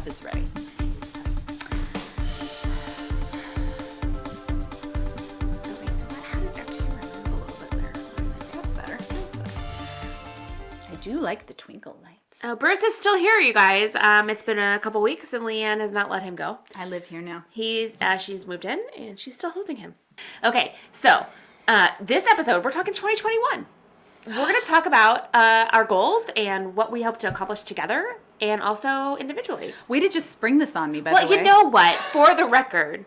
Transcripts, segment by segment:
stuff is ready. That's better. I do like the twinkle lights. Oh, Bruce is still here, you guys. It's been a couple weeks, and Leanne has not let him go. I live here now. She's moved in, and she's still holding him. Okay, so this episode, we're talking 2021. We're going to talk about our goals and what we hope to accomplish together, and also individually. Way to just spring this on me, by the way. Well, you know what? For the record,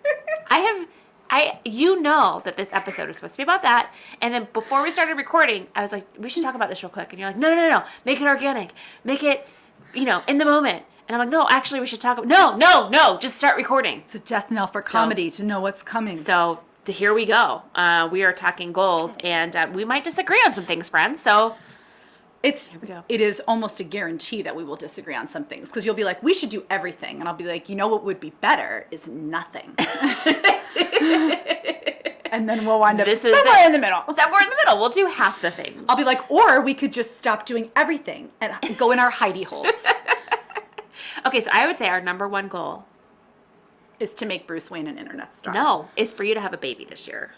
you know that this episode is supposed to be about that. And then before we started recording, I was like, we should talk about this real quick. And you're like, no. Make it organic. Make it, in the moment. And I'm like, no, actually we should talk about, no. Just start recording. It's a death knell for comedy to know what's coming. So here we go. We are talking goals, and we might disagree on some things, friends. So it is almost a guarantee that we will disagree on some things, because you'll be like, we should do everything, and I'll be like, what would be better is nothing. And then we'll wind up somewhere in the middle. Somewhere in the middle. We'll do half the things. I'll be like, or we could just stop doing everything and go in our hidey holes. Okay, so I would say our number one goal is to make Bruce Wayne an internet star. No, is for you to have a baby this year.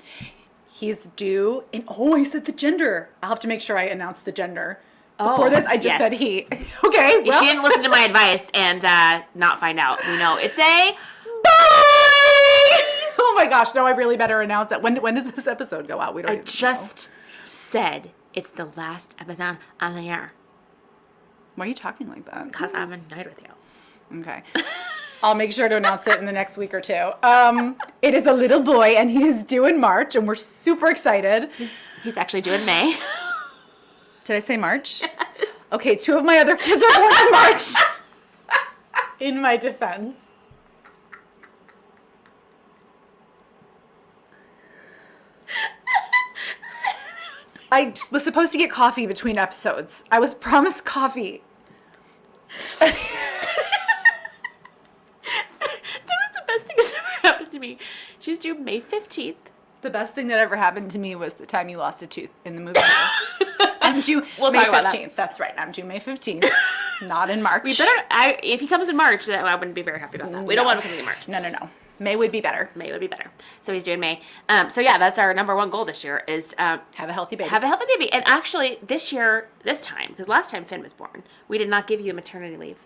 He's due, and I said the gender. I'll have to make sure I announce the gender. Before this, I just said he. Okay, well. She didn't listen to my advice and not find out. We know it's a bye! Oh my gosh, no, I really better announce it. When does this episode go out? We don't. I just said it's the last episode on the air. Why are you talking like that? Because I'm annoyed with you. Okay. I'll make sure to announce it in the next week or two. It is a little boy, and he is due in March, and we're super excited. He's actually due in May. Did I say March? Yes. Okay, 2 of my other kids are born in March. In my defense. I was supposed to get coffee between episodes. I was promised coffee. That was the best thing that's ever happened to me. She's due May 15th. The best thing that ever happened to me was the time you lost a tooth in the movie. I'm due we'll May talk 15th. About that. That's right. I'm due May 15th. Not in March. If he comes in March, then I wouldn't be very happy about that. We don't want him coming in March. No. May would be better. May would be better. So he's doing May. So yeah, that's our number one goal this year is have a healthy baby. Have a healthy baby. And actually this time, because last time Finn was born, we did not give you maternity leave.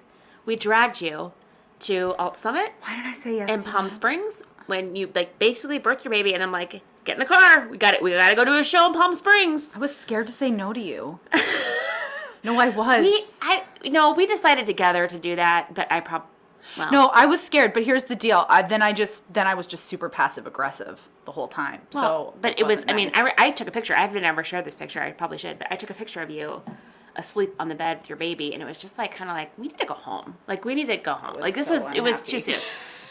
We dragged you to Alt Summit. Why did I say yes? In Palm Springs, when you basically birthed your baby, and I'm like, get in the car. We got to go to a show in Palm Springs. I was scared to say no to you. No, I was. We decided together to do that, but No, I was scared, but here's the deal. Then I was just super passive aggressive the whole time. But it was. Nice. I took a picture. I've never shared this picture. I probably should, but I took a picture of you asleep on the bed with your baby, and it was just kind of we need to go home. We need to go home. It was too soon.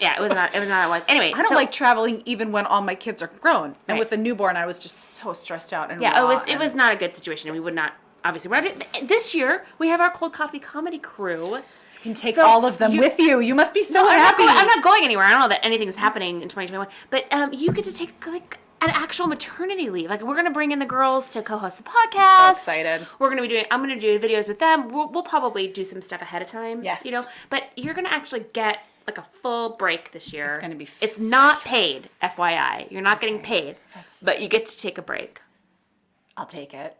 Yeah, it was not. Anyway, I don't like traveling even when all my kids are grown, and with a newborn, I was just so stressed out and it was not a good situation, and we would not. Obviously, this year we have our Cold Coffee Comedy crew. Can take all of them with you. You must be so happy. I'm not going anywhere. I don't know that anything's happening in 2021. But you get to take an actual maternity leave. We're going to bring in the girls to co-host the podcast. I'm so excited. I'm going to do videos with them. We'll probably do some stuff ahead of time. Yes. But you're going to actually get a full break this year. It's going to be It's not paid, FYI. You're not getting paid, but you get to take a break. I'll take it.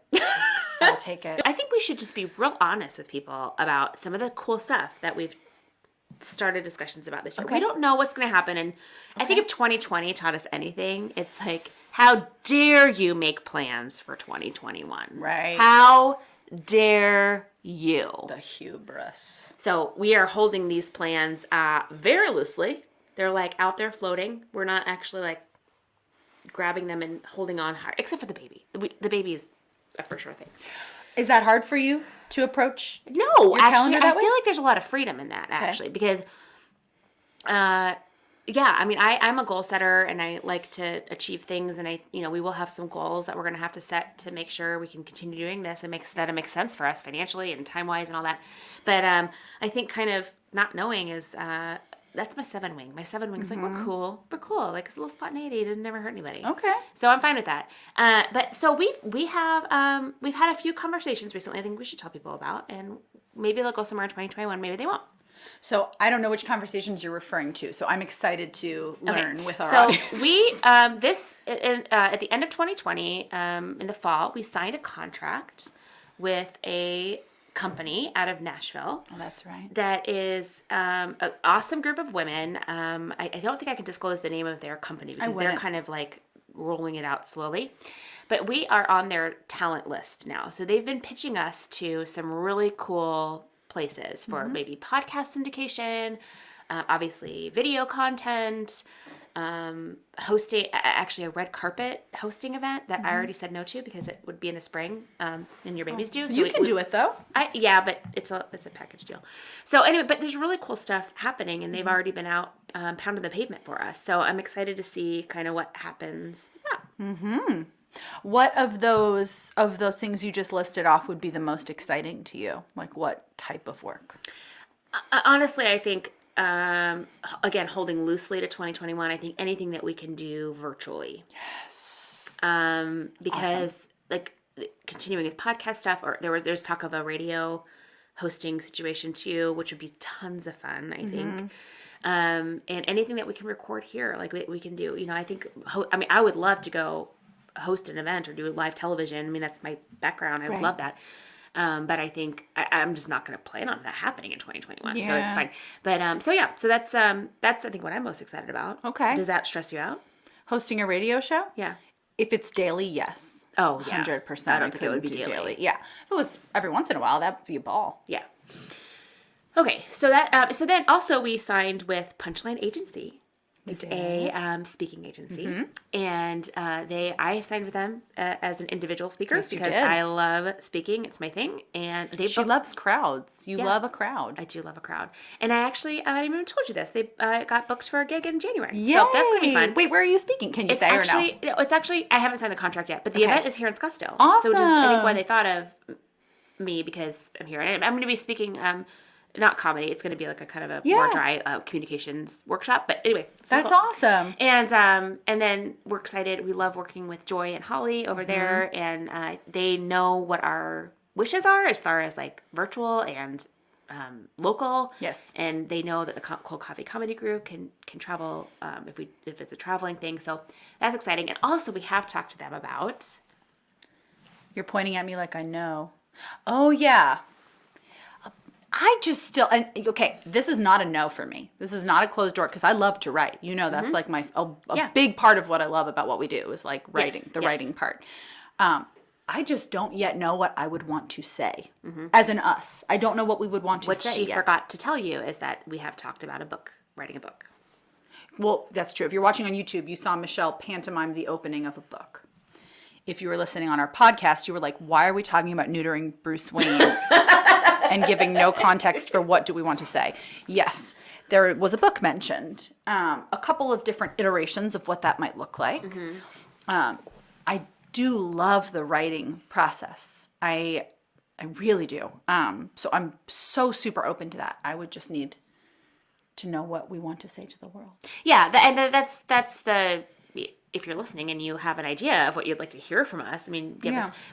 I'll take it. I think we should just be real honest with people about some of the cool stuff that we've started discussions about this year. Okay. We don't know what's going to happen. And I think if 2020 taught us anything, it's how dare you make plans for 2021? Right. How dare you? The hubris. So we are holding these plans very loosely. They're out there floating. We're not actually grabbing them and holding on hard, except for the baby. The baby is a for sure thing. Is that hard for you to approach? No, actually, I feel like there's a lot of freedom in that, actually, because, I'm a goal setter, and I like to achieve things, and we will have some goals that we're going to have to set to make sure we can continue doing this and that it makes sense for us financially and time-wise and all that. But I think kind of not knowing is... that's my 7 wing. My 7 wing's we're cool. We're cool. It's a little spontaneity. It doesn't never hurt anybody. Okay. So I'm fine with that. But so we've had a few conversations recently I think we should tell people about, and maybe they'll go somewhere in 2021. Maybe they won't. So I don't know which conversations you're referring to. So I'm excited to learn with our so audience. we at the end of 2020, in the fall, we signed a contract with a company out of Nashville. Oh, that's right. That is an awesome group of women. I don't think I can disclose the name of their company because they're kind of like rolling it out slowly. But we are on their talent list now. So they've been pitching us to some really cool places for maybe podcast syndication, obviously video content, hosting actually a red carpet hosting event that I already said no to because it would be in the spring, and your baby's due. So you can do it though. But it's a package deal. So anyway, but there's really cool stuff happening, and they've already been out pounding the pavement for us. So I'm excited to see kind of what happens. Yeah. What of those things you just listed off would be the most exciting to you? Like what type of work? Honestly, I think again, holding loosely to 2021, I think anything that we can do virtually. Yes. Because like continuing with podcast stuff, or there's talk of a radio hosting situation too, which would be tons of fun, I think. And anything that we can record here, like we can do, I think, I would love to go host an event or do live television. I mean, that's my background. I would love that. But I think I'm just not going to plan on that happening in 2021. So it's fine. But, so that's I think what I'm most excited about. Okay. Does that stress you out? Hosting a radio show? Yeah. If it's daily, yes. Oh, yeah. 100%. I don't think it would be daily. Yeah. If it was every once in a while, that would be a ball. Yeah. Okay. So so then also we signed with Punchline Agency. It's a speaking agency, and I signed with them as an individual speaker because I love speaking. It's my thing, and She loves crowds. You love a crowd. I do love a crowd, and I haven't even told you this. They got booked for a gig in January, Yay! so that's gonna be fun. Wait, where are you speaking? Can you say or no? It's actually I haven't signed the contract yet, but the event is here in Scottsdale. Awesome. So just I think why they thought of me because I'm here, and I'm going to be speaking. Not comedy. It's going to be like a kind of a more dry communications workshop. But anyway, that's awesome. And then we're excited. We love working with Joy and Holly over there, and they know what our wishes are as far as like virtual and local. Yes. And they know that the Cold Coffee Comedy Group can travel if it's a traveling thing. So that's exciting. And also we have talked to them about. You're pointing at me like I know. Oh yeah. I just still, and okay, this is not a no for me. This is not a closed door because I love to write. That's like a big part of what I love about what we do is like writing, writing part. I just don't yet know what I would want to say as an us. I don't know what we would want to say. What she forgot to tell you is that we have talked about writing a book. Well, that's true. If you're watching on YouTube, you saw Michelle pantomime the opening of a book. If you were listening on our podcast, you were like, why are we talking about neutering Bruce Wayne and giving no context for what do we want to say? Yes, there was a book mentioned, a couple of different iterations of what that might look like. I do love the writing process. I really do. So I'm so super open to that. I would just need to know what we want to say to the world. Yeah, that's the... If you're listening and you have an idea of what you'd like to hear from us, I mean,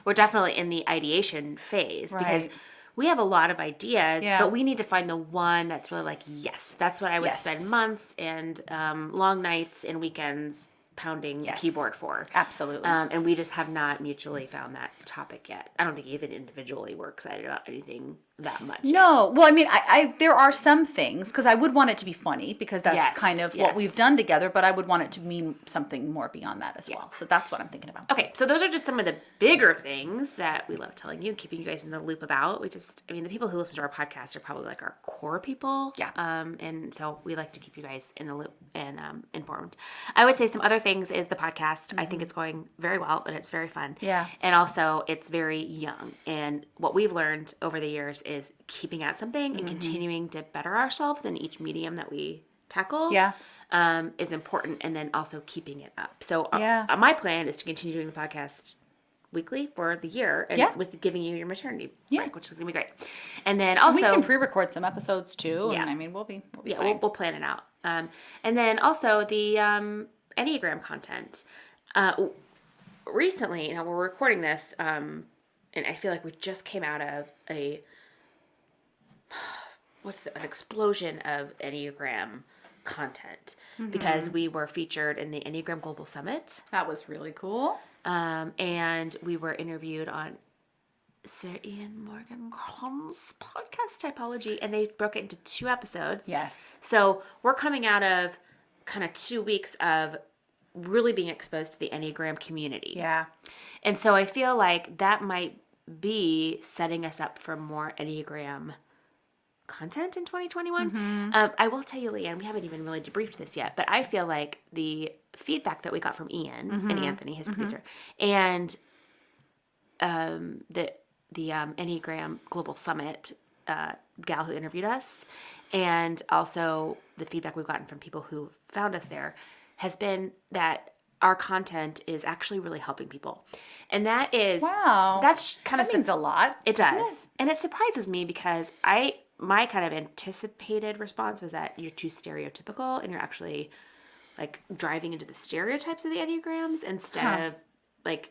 we're definitely in the ideation phase because we have a lot of ideas, but we need to find the one that's really like, yes, that's what I would spend months and long nights and weekends pounding the keyboard for. Absolutely. And we just have not mutually found that topic yet. I don't think even individually we're excited about anything that much. No. Well, I mean, I there are some things because I would want it to be funny because that's kind of what we've done together, but I would want it to mean something more beyond that as well. So that's what I'm thinking about. Okay. So those are just some of the bigger things that we love telling you, keeping you guys in the loop about. The people who listen to our podcast are probably like our core people. Yeah. And so we like to keep you guys in the loop and informed. I would say some other things is the podcast. I think it's going very well and it's very fun. Yeah. And also it's very young. And what we've learned over the years is keeping at something and continuing to better ourselves in each medium that we tackle is important, and then also keeping it up. So my plan is to continue doing the podcast weekly for the year and with giving you your maternity break, which is going to be great. And then also... we can pre-record some episodes too, and I mean, we'll be fine. We'll plan it out. And then also the enneagram content. Recently, we're recording this, and I feel like we just came out of a an explosion of Enneagram content because we were featured in the Enneagram Global Summit. That was really cool. And we were interviewed on Sir Ian Morgan's podcast Typology, and they broke it into 2 episodes. Yes. So we're coming out of kind of 2 weeks of really being exposed to the Enneagram community. Yeah. And so I feel like that might be setting us up for more Enneagram content in 2021. I will tell you, Leanne, we haven't even really debriefed this yet, but I feel like the feedback that we got from Ian and Anthony, his producer, and the Enneagram Global Summit gal who interviewed us, and also the feedback we've gotten from people who found us there, has been that our content is actually really helping people. And that is... Wow. That's kind of... That means a lot. It does. And it surprises me because my kind of anticipated response was that you're too stereotypical and you're actually like driving into the stereotypes of the Enneagrams instead of like,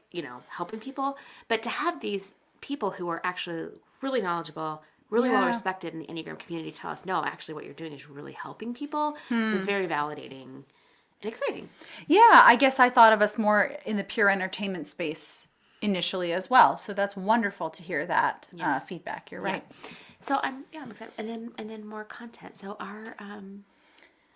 helping people. But to have these people who are actually really knowledgeable, really well respected in the Enneagram community tell us, no, actually what you're doing is really helping people was very validating and exciting. Yeah, I guess I thought of us more in the pure entertainment space initially as well. So that's wonderful to hear that feedback. You're right. So I'm excited. And then more content. So our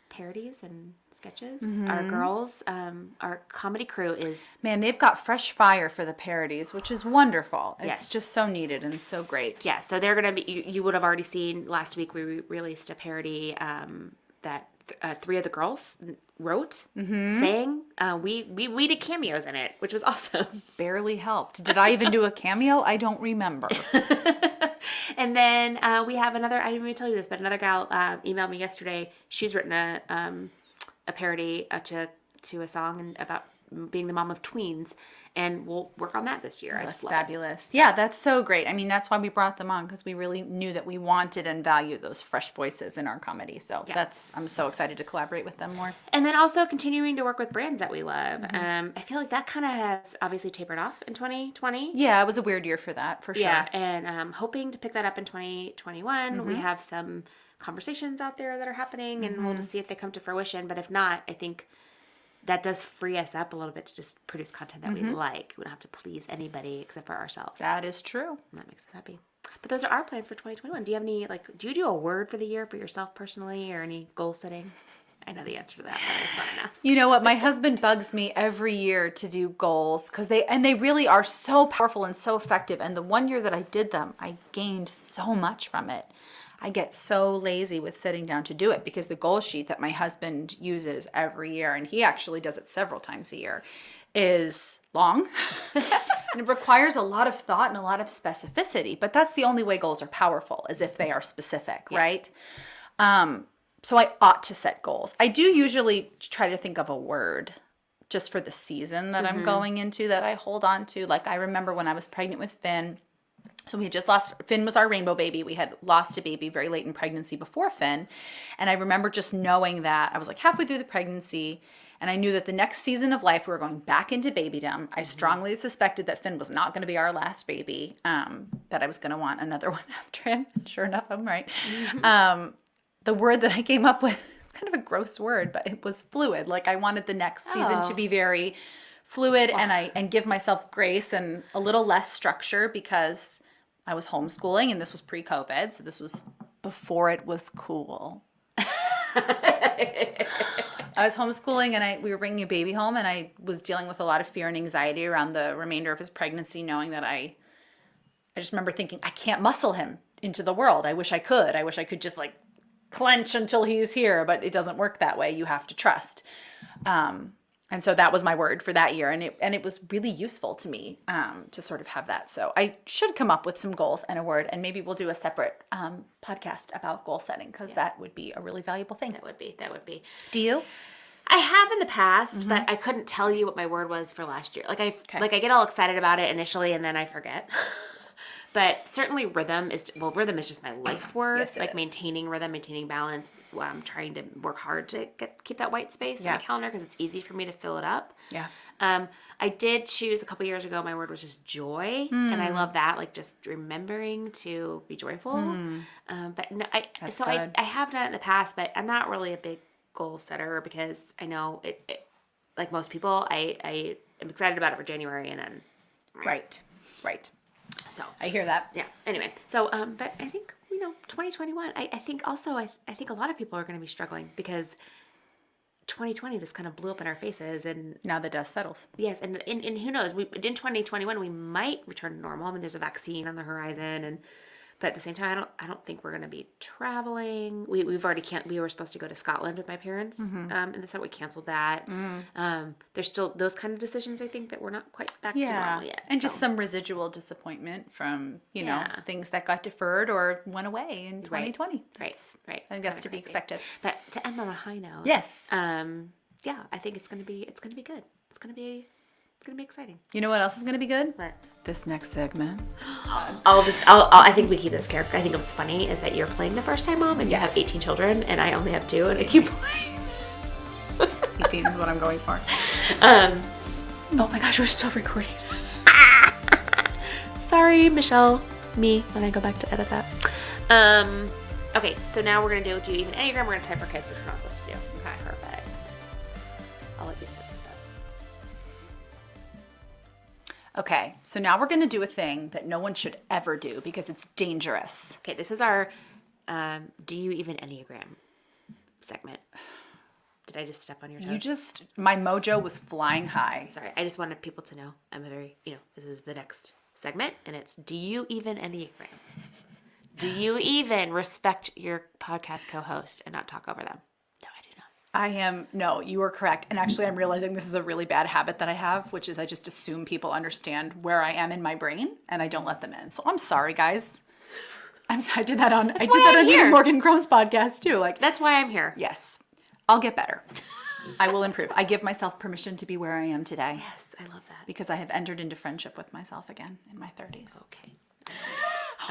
parodies and sketches, our girls, our comedy crew is... Man, they've got fresh fire for the parodies, which is wonderful. It's just so needed and so great. Yeah, so they're going to be... You would have already seen last week we released a parody that 3 of the girls wrote, sang. We did cameos in it, which was awesome. Barely helped. Did I even do a cameo? I don't remember. And then we have another, I didn't even tell you this, but another gal emailed me yesterday. She's written a parody to a song about being the mom of tweens, and we'll work on that this year. That's fabulous. Yeah, that's so great. I mean, that's why we brought them on, because we really knew that we wanted and valued those fresh voices in our comedy. So I'm so excited to collaborate with them more. And then also continuing to work with brands that we love. I feel like that kind of has obviously tapered off in 2020. Yeah, it was a weird year for that, for sure. Yeah, and hoping to pick that up in 2021. We have some conversations out there that are happening, and we'll just see if they come to fruition. But if not, I think that does free us up a little bit to just produce content that we like. We don't have to please anybody except for ourselves. That is true. And that makes us happy. But those are our plans for 2021. Do you have any, do you do a word for the year for yourself personally, or any goal setting? I know the answer to that, but I just want to ask. You know what? My husband bugs me every year to do goals, because they really are so powerful and so effective. And the one year that I did them, I gained so much from it. I get so lazy with sitting down to do it, because the goal sheet that my husband uses every year, and he actually does it several times a year, is long and it requires a lot of thought and a lot of specificity. But that's the only way goals are powerful, is if they are specific, right? So I ought to set goals. I do usually try to think of a word just for the season that I'm going into that I hold on to. Like, I remember when I was pregnant with Finn. So we had just lost, Finn was our rainbow baby. We had lost a baby very late in pregnancy before Finn. And I remember just knowing that I was like halfway through the pregnancy, and I knew that the next season of life, we were going back into babydom. I strongly suspected that Finn was not going to be our last baby, that I was going to want another one after him. Sure enough, I'm right. The word that I came up with, it's kind of a gross word, but it was fluid. Like, I wanted the next season to be very fluid and give myself grace and a little less structure, because I was homeschooling, and this was pre-COVID, so this was before it was cool. I was homeschooling, and we were bringing a baby home, and I was dealing with a lot of fear and anxiety around the remainder of his pregnancy, knowing that I just remember thinking, I can't muscle him into the world. I wish I could. I wish I could just clench until he's here, but it doesn't work that way. You have to trust. And so that was my word for that year. And it was really useful to me to sort of have that. So I should come up with some goals and a word, and maybe we'll do a separate podcast about goal setting, because that would be a really valuable thing. That would be. Do you? I have in the past, but I couldn't tell you what my word was for last year. I get all excited about it initially, and then I forget. But certainly rhythm is just my life word. Yes, it like is. maintaining rhythm, maintaining balance. I'm trying to work hard to keep that white space in Yeah. my calendar because it's easy for me to fill it up. Yeah. I did choose a couple years ago. My word was just joy, and I love that. Like just remembering to be joyful. But no, I have done it in the past, but I'm not really a big goal setter because I know it like most people, I am excited about it for January and then Right. so I hear that. yeah. Anyway, so but I think 2021. I think also I think a lot of people are going to be struggling because 2020 just kind of blew up in our faces and Now the dust settles. yes, and who knows? In 2021 we might return to normal. I mean, there's a vaccine on the horizon, but at the same time, I don't think we're going to be traveling. We've already we were supposed to go to Scotland with my parents, and the summer we canceled that. There's still those kind of decisions. I think that we're not quite back to normal yet, and just some residual disappointment from things that got deferred or went away in 2020. Right. I think that's to be expected. But to end on a high note, Yes. yeah, I think it's gonna be good. It's gonna be exciting. You know what else is going to be good? What? This next segment. I think we keep this character. I think what's funny is that you're playing the first time mom and you have 18 children and I only have 2 and I keep playing. 18 is what I'm going for. Oh my gosh, we're still recording. Sorry, Michelle. Me, when I go back to edit that. Okay, so now we're gonna do even enneagram. We're gonna type our kids, which we're not supposed to do. Okay, perfect. I'll let you set this up. Okay, so now we're going to do a thing that no one should ever do because it's dangerous. Okay, this is our Do You Even Enneagram segment. Did I just step on your toes? My mojo was flying high. Sorry, I just wanted people to know I'm a very, this is the next segment, and it's Do You Even Enneagram? Do you even respect your podcast co-host and not talk over them? No, I do not. No, you are correct. And actually, I'm realizing this is a really bad habit that I have, which is I just assume people understand where I am in my brain and I don't let them in. So I'm sorry, guys. I did that on David Morgan Crohn's podcast too. Like, that's why I'm here. yes, I'll get better. I will improve. I give myself permission to be where I am today. Yes, I love that. Because I have entered into friendship with myself again in my 30s.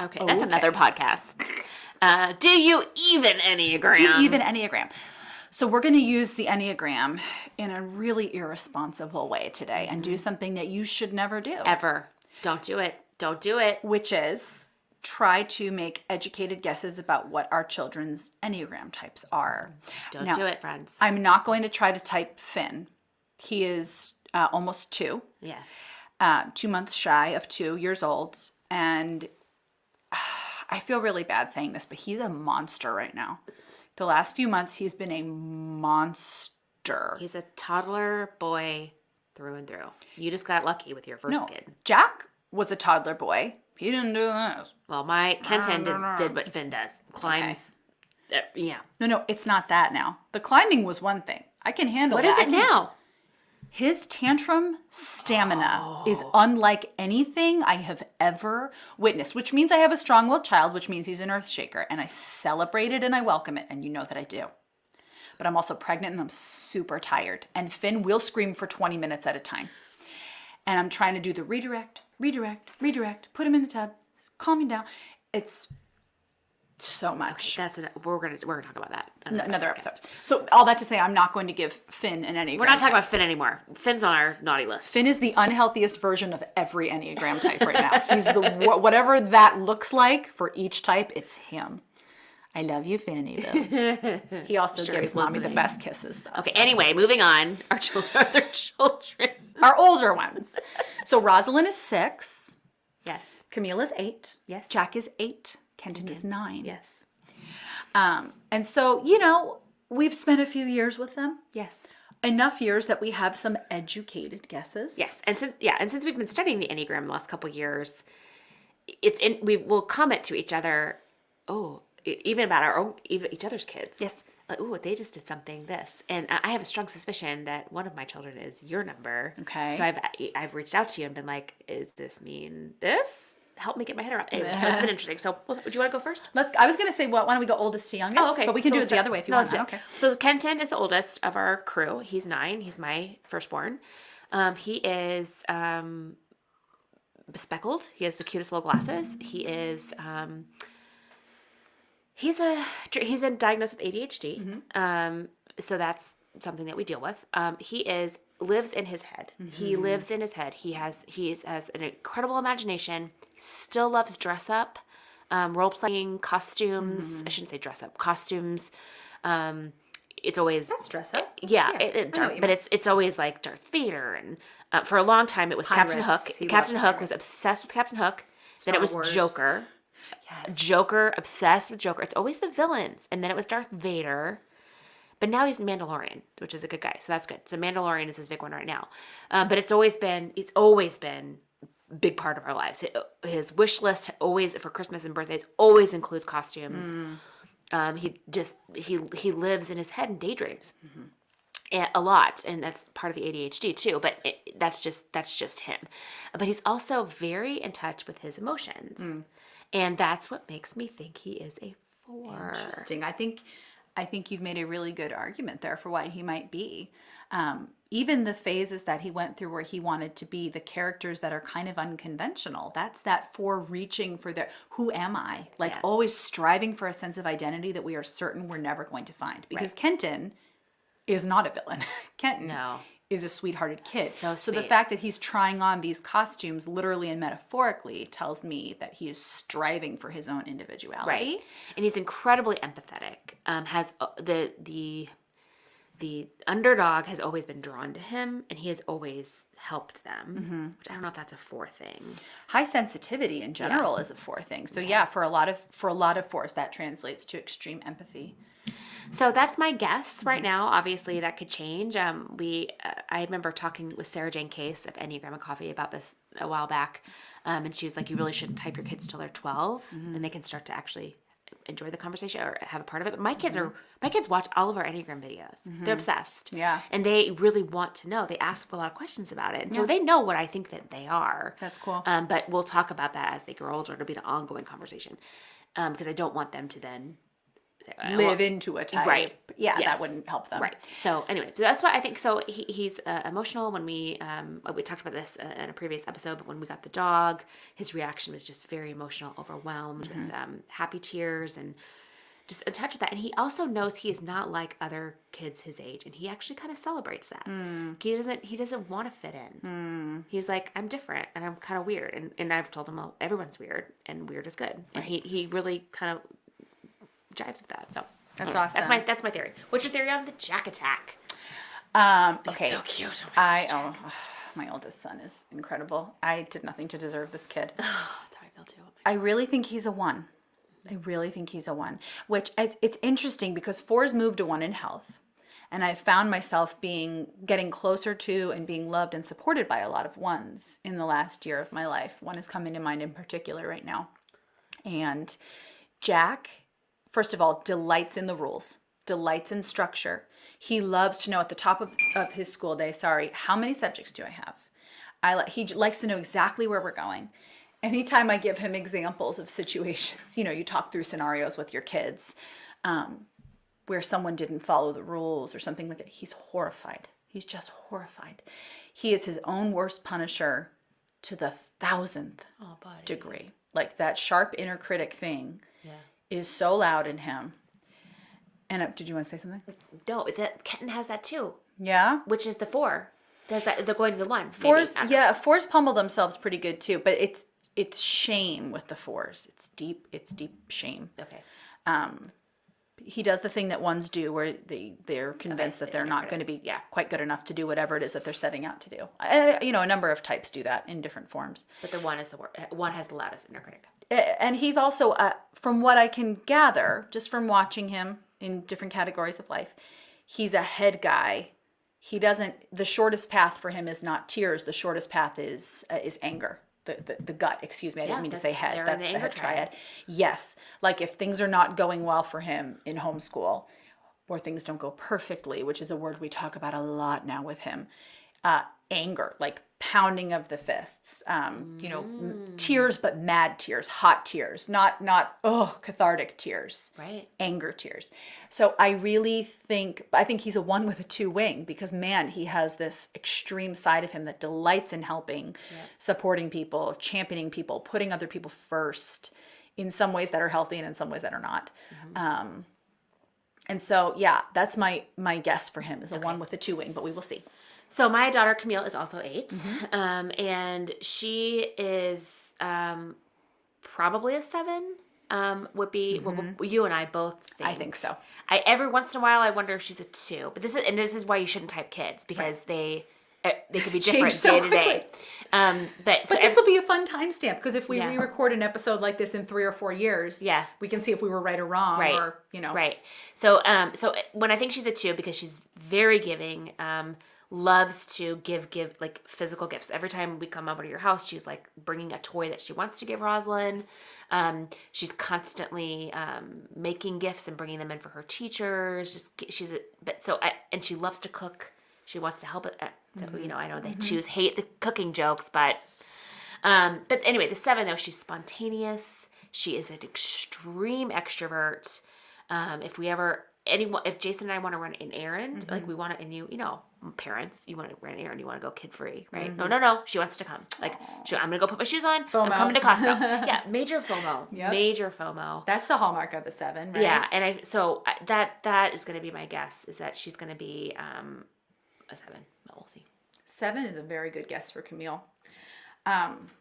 Okay, that's another podcast. Do you even Enneagram? Do you even Enneagram? So we're going to use the Enneagram in a really irresponsible way today and do something that you should never do. Ever. Don't do it. Don't do it. Which is try to make educated guesses about what our children's Enneagram types are. Don't do it, friends. I'm not going to try to type Finn. He is almost 2. Yeah. 2 months shy of 2 years old. And I feel really bad saying this, but he's a monster right now. The last few months, he's been a monster. He's a toddler boy through and through. You just got lucky with your first kid. Jack was a toddler boy. He didn't do this. Well, my Kenton did what Finn does. Climbs. Okay. Yeah. No, it's not that now. The climbing was one thing. I can handle that. What is it now? His tantrum stamina is unlike anything I have ever witnessed, which means I have a strong-willed child, which means he's an earth shaker, and I celebrate it and I welcome it, and you know that I do. But I'm also pregnant and I'm super tired, and Finn will scream for 20 minutes at a time. And I'm trying to do the redirect, put him in the tub, calm him down. It's so much. Okay, we're gonna talk about that another episode. So all that to say, I'm not going to give Finn an Enneagram. We're not talking about Finn anymore. Finn's on our naughty list. Finn is the unhealthiest version of every Enneagram type right now. He's whatever that looks like for each type. It's him. I love you, Finny. Though. He also gives mommy the best kisses, though. Okay. So. Anyway, moving on. Our children. Our older ones. So Rosalind is 6. Yes. Camille is 8. Yes. Jack is 8. Kenton is 9. Yes. And so, we've spent a few years with them. Yes. Enough years that we have some educated guesses. Yes. And since we've been studying the Enneagram the last couple of years, we will comment to each other, even about each other's kids. Yes. Like, they just did something this. And I have a strong suspicion that one of my children is your number. Okay. So I've reached out to you and been like, is this mean this? Help me get my head around. Anyway, so it's been interesting. So do you want to go first? I was going to say, why don't we go oldest to youngest? Oh, okay. But we can do it the other way if you want. Okay. So Kenton is the oldest of our crew. He's 9. He's my firstborn. He is bespeckled. He has the cutest little glasses. He is he's been diagnosed with ADHD. So that's something that we deal with. He lives in his head. He lives in his head. He has an incredible imagination. He still loves dress up, role playing, costumes. I shouldn't say dress up, costumes. It's always That's dress up. But it's always like Darth Vader, and for a long time it was Captain Hook. Captain Hook was obsessed with Captain Hook. Then it was Joker. Yes. Joker, obsessed with Joker. It's always the villains, and then it was Darth Vader. But now he's Mandalorian, which is a good guy, so that's good. So Mandalorian is his big one right now. But it's always been a big part of our lives. His wish list always for Christmas and birthdays always includes costumes. He lives in his head and daydreams a lot, and that's part of the ADHD too. But that's just him. But he's also very in touch with his emotions, and that's what makes me think he is a 4. Interesting. I think you've made a really good argument there for why he might be. Even the phases that he went through where he wanted to be the characters that are kind of unconventional. That's that 4 reaching for their, who am I? Like always striving for a sense of identity that we are certain we're never going to find. Because Kenton is not a villain. Kenton is a sweethearted kid. So the fact that he's trying on these costumes literally and metaphorically tells me that he is striving for his own individuality. Right. And he's incredibly empathetic. Has the underdog has always been drawn to him, and he has always helped them. Which I don't know if that's a 4 thing. High sensitivity in general is a 4 thing. So for a lot of 4s, that translates to extreme empathy. So that's my guess right now. Obviously, that could change. I remember talking with Sarah Jane Case of Enneagram and Coffee about this a while back, and she was like, "You really shouldn't type your kids till they're 12, and they can start to actually enjoy the conversation or have a part of it." But my kids watch all of our Enneagram videos. They're obsessed. Yeah, and they really want to know. They ask a lot of questions about it, and so they know what I think that they are. That's cool. But we'll talk about that as they grow older. It'll be an ongoing conversation, because I don't want them to then live into a type. Right. Yeah, that wouldn't help them. Right. So anyway, so that's why I think, so he's emotional. When we talked about this in a previous episode, but when we got the dog, his reaction was just very emotional, overwhelmed with happy tears and just in touch with that. And he also knows he is not like other kids his age, and he actually kind of celebrates that. He doesn't want to fit in. He's like, I'm different and I'm kind of weird. And I've told him, well, everyone's weird and weird is good. And he really kind of jives with that. So that's awesome. That's my theory. What's your theory on the Jack attack? Okay. He's so cute. My oldest son is incredible. I did nothing to deserve this kid. That's how I feel too. I really think he's a 1. Which it's interesting because 4s move to 1 in health. And I've found myself getting closer to and being loved and supported by a lot of 1s in the last year of my life. 1 is coming to mind in particular right now. And Jack, first of all, delights in the rules, delights in structure. He loves to know at the top of his school day, how many subjects do I have? He likes to know exactly where we're going. Anytime I give him examples of situations, you talk through scenarios with your kids where someone didn't follow the rules or something like that, he's horrified. He's just horrified. He is his own worst punisher to the 1,000th degree. Like that sharp inner critic thing is so loud in him. And did you want to say something? No, that Kenton has that too. Yeah? Which is the 4. Does that, they're going to the 1. 4s pummel themselves pretty good too, but it's shame with the 4s. It's deep shame. Okay. He does the thing that 1s do where they're convinced that they're not going to be quite good enough to do whatever it is that they're setting out to do. A number of types do that in different forms. But the 1 is one has the loudest inner critic. And he's also, from what I can gather, just from watching him in different categories of life, he's a head guy. The shortest path for him is not tears. The shortest path is anger. The gut, excuse me. I didn't mean to say head. That's the head triad. Yes. Like if things are not going well for him in homeschool, or things don't go perfectly, which is a word we talk about a lot now with him, anger, like pounding of the fists, tears, but mad tears, hot tears, not cathartic tears, Right. Anger tears. So I think he's a 1 with a 2 wing, because man, he has this extreme side of him that delights in helping, supporting people, championing people, putting other people first in some ways that are healthy and in some ways that are not. And so, yeah, that's my guess for him is a 1 with a 2 wing, but we will see. So my daughter Camille is also 8, and she is probably a 7. Would be you and I both think. I think so. Every once in a while I wonder if she's a 2, but this is why you shouldn't type kids, because they could be different day to day. But this will be a fun timestamp, because if we re-record an episode like this in 3 or 4 years, we can see if we were right or wrong, or Right. So when I think she's a 2, because she's very giving, loves to give like physical gifts. Every time we come over to your house, she's like bringing a toy that she wants to give Rosalind. She's constantly making gifts and bringing them in for her teachers. And she loves to cook. She wants to help it. So I know they hate the cooking jokes, but anyway, the 7 though, she's spontaneous. She is an extreme extrovert. If Jason and I want to run an errand, like we want it, and parents, you want to run an errand, you want to go kid free, right? No, she wants to come. Like, I'm gonna go put my shoes on. FOMO. I'm coming to Costco. Yeah, major FOMO. Yep. Major FOMO. That's the hallmark of a 7, right? Yeah, and that is gonna be my guess, is that she's gonna be a 7. But we'll see. 7 is a very good guess for Camille.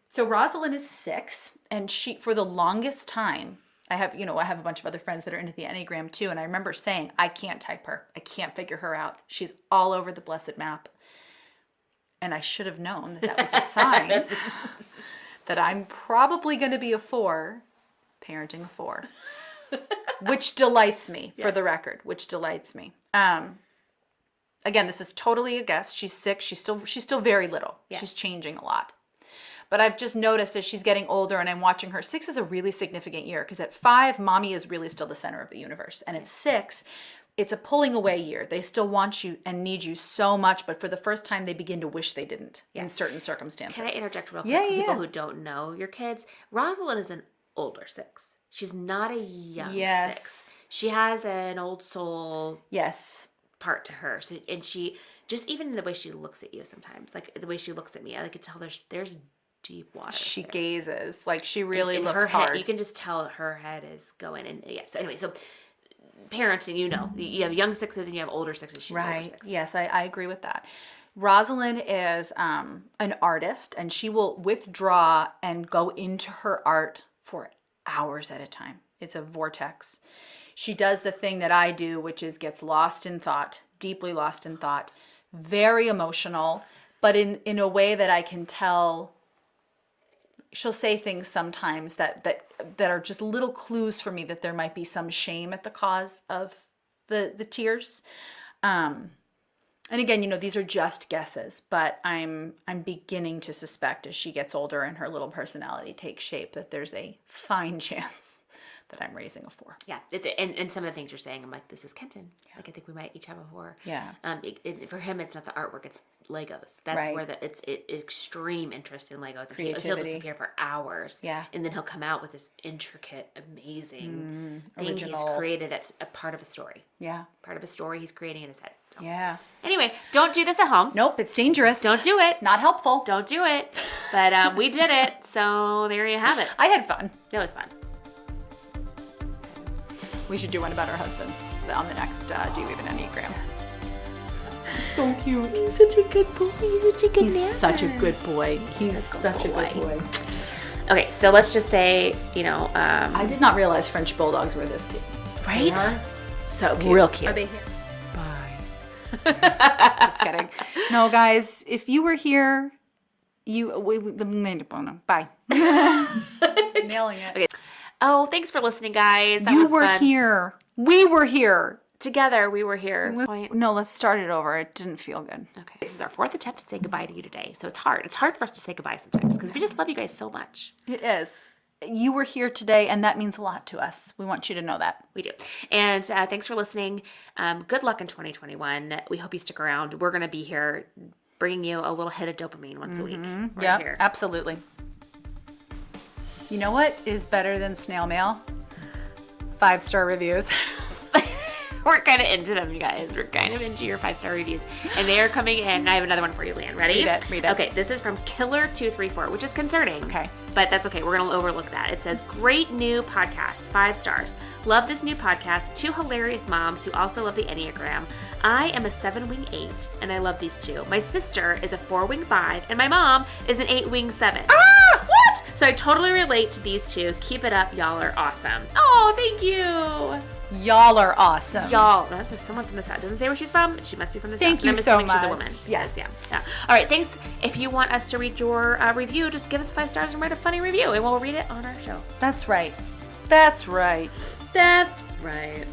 So Rosalind is 6, and she, for the longest time, I have a bunch of other friends that are into the Enneagram too, and I remember saying, I can't type her. I can't figure her out. She's all over the blessed map. And I should have known that was a sign that I'm probably going to be a 4, parenting a 4, which delights me, for the record, which delights me. Again, this is totally a guess. She's 6. She's still very little. Yeah. She's changing a lot. But I've just noticed as she's getting older and I'm watching her, 6 is a really significant year, because at 5, mommy is really still the center of the universe. And at 6, it's a pulling away year. They still want you and need you so much, but for the first time, they begin to wish they didn't in certain circumstances. Can I interject real quick for people who don't know your kids? Rosalind is an older 6. She's not a young 6. She has an old soul part to her. So, and she, just even in the way she looks at you sometimes, like the way she looks at me, I could tell there's deep water. She gazes, like she really looks her hard. Head, you can just tell her head is going. And so anyway, so parenting, you have young 6s and you have older 6s. She's right. Older 6. Yes, I agree with that. Rosalind is an artist, and she will withdraw and go into her art for hours at a time. It's a vortex. She does the thing that I do, which is gets lost in thought, deeply lost in thought, very emotional, but in a way that I can tell. She'll say things sometimes that are just little clues for me that there might be some shame at the cause of the tears. And again, these are just guesses, but I'm beginning to suspect as she gets older and her little personality takes shape that there's a fine chance that I'm raising a 4. Yeah, and some of the things you're saying, I'm like, this is Kenton. Yeah. Like, I think we might each have a 4. Yeah. For him, it's not the artwork; it's Legos. That's where it's extreme interest in Legos. Creativity. He'll disappear for hours. Yeah. And then he'll come out with this intricate, amazing thing original. he's created. That's a part of a story. Yeah. Part of a story he's creating in his head. So. Yeah. Anyway, don't do this at home. Nope, it's dangerous. Don't do it. Not helpful. Don't do it. But we did it, so there you have it. I had fun. It was fun. We should do one about our husbands on the next Do You Live in Enneagram? So cute. He's such a good boy. He's such a good boy. He's such a good boy. Okay, so let's just say, I did not realize French bulldogs were this cute. Right? They are so cute. Real cute. Are they here? Bye. Just kidding. No, guys, if you were here, bye. Nailing it. Okay. Oh, thanks for listening, guys. That you was were fun. here. We were here. Together, we were here. No, let's start it over. It didn't feel good. Okay. This is our 4th attempt to say goodbye to you today. So it's hard. It's hard for us to say goodbye sometimes because we just love you guys so much. It is. You were here today, and that means a lot to us. We want you to know that. We do. And thanks for listening. Good luck in 2021. We hope you stick around. We're going to be here bringing you a little hit of dopamine once a week. Yeah, Here. absolutely. You know what is better than snail mail? 5-star reviews. We're kind of into them, you guys. We're kind of into your 5-star reviews. And they are coming in. And I have another one for you, Leeann. Ready? Read it. Okay, this is from Killer234, which is concerning. Okay. But that's okay. We're going to overlook that. It says, great new podcast, 5 stars. Love this new podcast. 2 hilarious moms who also love the Enneagram. I am a 7-wing 8, and I love these 2. My sister is a 4-wing 5, and my mom is an 8-wing 7. Ah! What? So I totally relate to these 2. Keep it up. Y'all are awesome. Oh, thank you. Y'all are awesome. Y'all, that's someone from the South. Doesn't say where she's from, but she must be from the Thank South. you And I'm so assuming she's a woman. much. Yes. Yeah. All right, thanks. If you want us to read your review, just give us 5 stars and write a funny review, and we'll read it on our show. That's right. That's right. That's right.